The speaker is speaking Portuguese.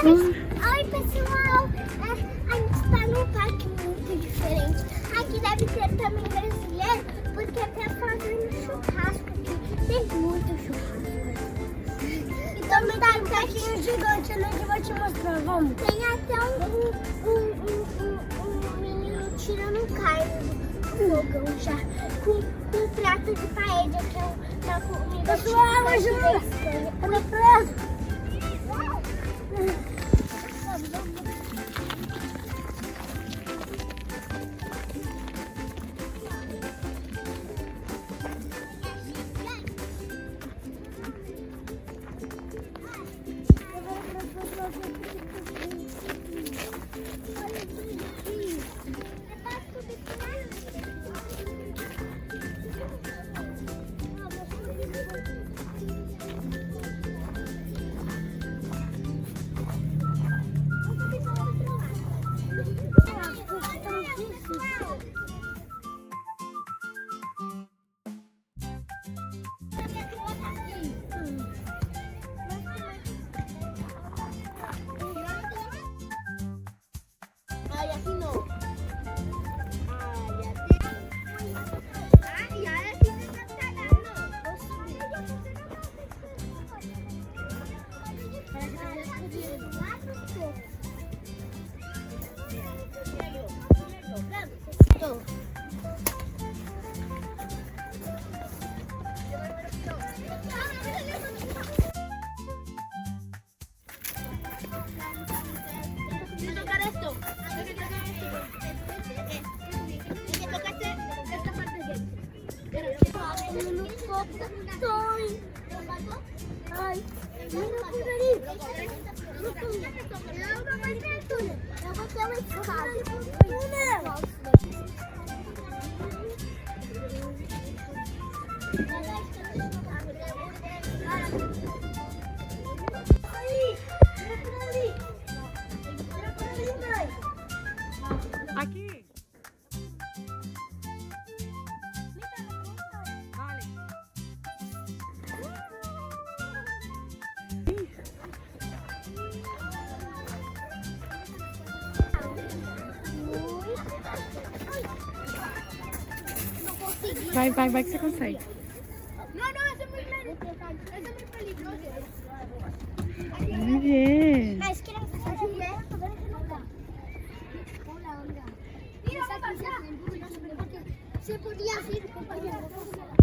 Oi, pessoal! A gente está num parque muito diferente. Aqui deve ter também brasileiro, porque até fazendo churrasco aqui. Tem muito churrasco. E também tá um parquinho gigante ali que eu vou te mostrar. Vamos. Tem até um menino tirando carne no fogão já. Com um prato de paella, que é uma comida. Pessoal, ajuda! Olha preso! Ay, mira por ahí. Aqui. Vale. Vai que você consegue. Não, essa é muito peligrosa. Vamos ver. Mas criança, se tiver, tô vendo que não dá. Olha. Você podia vir, companheiro.